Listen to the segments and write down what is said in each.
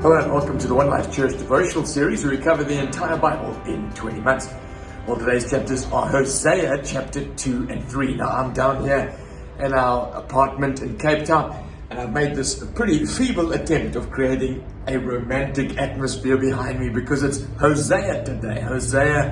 Hello and welcome to the One Life Church devotional series where we cover the entire Bible in 20 months. Well, today's chapters are Hosea chapter 2 and 3. Now, I'm down here in our apartment in Cape Town, and I've made this pretty feeble attempt of creating a romantic atmosphere behind me because it's Hosea today. Hosea,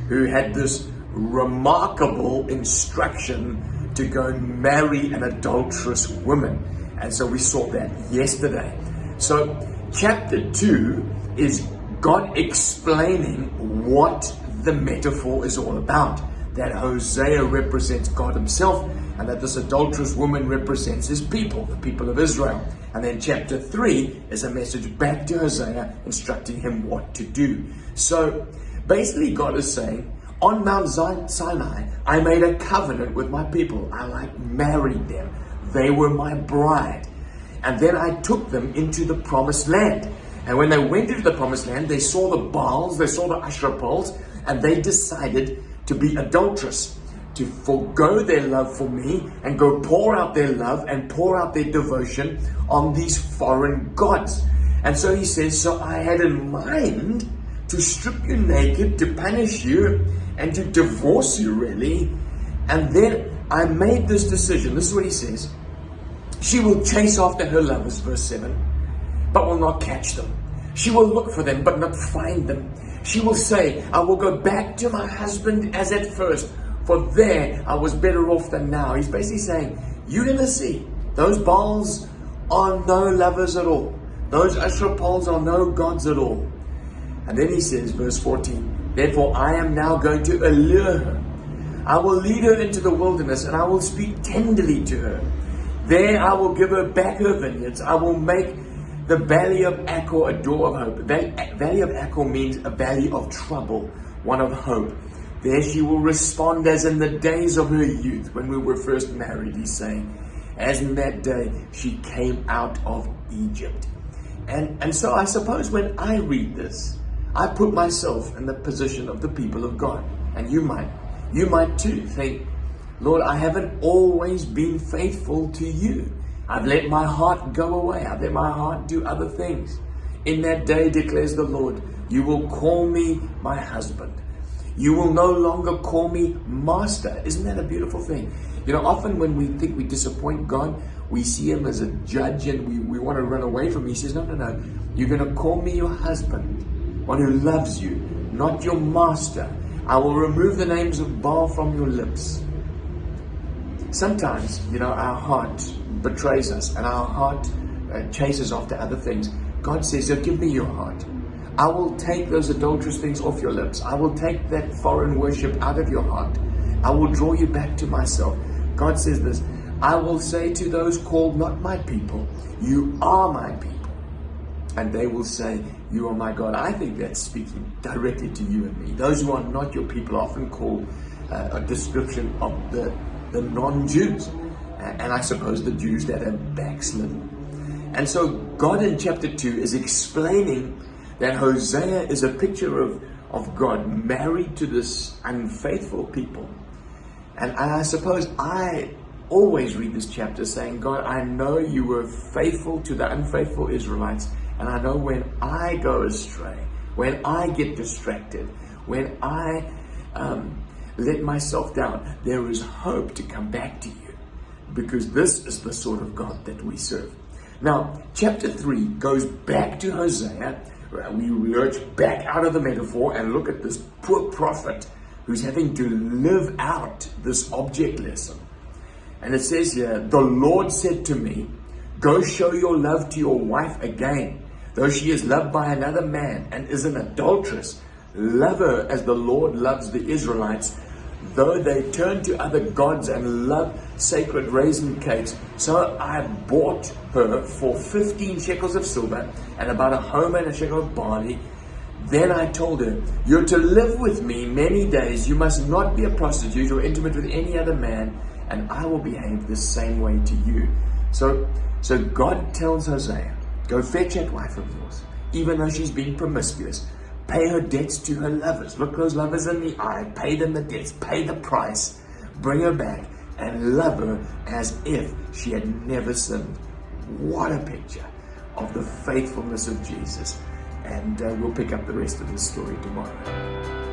who had this remarkable instruction to go and marry an adulterous woman. And so we saw that yesterday. So chapter 2 is God explaining what the metaphor is all about. That Hosea represents God himself, and that this adulterous woman represents his people, the people of Israel. And then chapter 3 is a message back to Hosea, instructing him what to do. So basically God is saying, on Mount Sinai, I made a covenant with my people. I married them. They were my bride. And then I took them into the promised land. And when they went into the promised land, they saw the Baals, they saw the Asherah poles, and they decided to be adulterous, to forgo their love for me and go pour out their love and pour out their devotion on these foreign gods. And so he says, so I had in mind to strip you naked, to punish you, and to divorce you, really. And then I made this decision. This is what he says. She will chase after her lovers, verse 7, but will not catch them. She will look for them, but not find them. She will say, I will go back to my husband as at first, for there I was better off than now. He's basically saying, you're going to see, those Baals are no lovers at all. Those Asherah poles are no gods at all. And then he says, verse 14, therefore I am now going to allure her. I will lead her into the wilderness, and I will speak tenderly to her. There I will give her back her vineyards. I will make the valley of Achor a door of hope. Valley of Achor means a valley of trouble, one of hope. There she will respond as in the days of her youth, when we were first married, he's saying. As in that day she came out of Egypt. And so I suppose when I read this, I put myself in the position of the people of God. And you might too think, Lord, I haven't always been faithful to you. I've let my heart go away. I've let my heart do other things. In that day, declares the Lord, you will call me my husband. You will no longer call me master. Isn't that a beautiful thing? You know, often when we think we disappoint God, we see him as a judge and we want to run away from him. He says, no. You're going to call me your husband, one who loves you, not your master. I will remove the names of Baal from your lips. Sometimes, our heart betrays us and our heart chases after other things. God says, give me your heart. I will take those adulterous things off your lips. I will take that foreign worship out of your heart. I will draw you back to myself. God says this, I will say to those called not my people, you are my people. And they will say, you are my God. I think that's speaking directly to you and me. Those who are not your people are often called a description of the non-Jews, and I suppose the Jews that have backslidden. And so God in chapter 2 is explaining that Hosea is a picture of God married to this unfaithful people. And I suppose I always read this chapter saying, God, I know you were faithful to the unfaithful Israelites, and I know when I go astray, when I get distracted, when I let myself down, there is hope to come back to you, because this is the sort of God that we serve. Now, chapter 3 goes back to Hosea. We lurch back out of the metaphor and look at this poor prophet who's having to live out this object lesson. And it says here, the Lord said to me, go show your love to your wife again, though she is loved by another man and is an adulteress. Love her as the Lord loves the Israelites, though they turn to other gods and love sacred raisin cakes. So I bought her for 15 shekels of silver and about a homer and a shekel of barley. Then I told her, you're to live with me many days. You must not be a prostitute or intimate with any other man, and I will behave the same way to you. So God tells Hosea, go fetch that wife of yours, even though she's been promiscuous. Pay her debts to her lovers. Look those lovers in the eye. Pay them the debts. Pay the price. Bring her back and love her as if she had never sinned. What a picture of the faithfulness of Jesus. And we'll pick up the rest of the story tomorrow.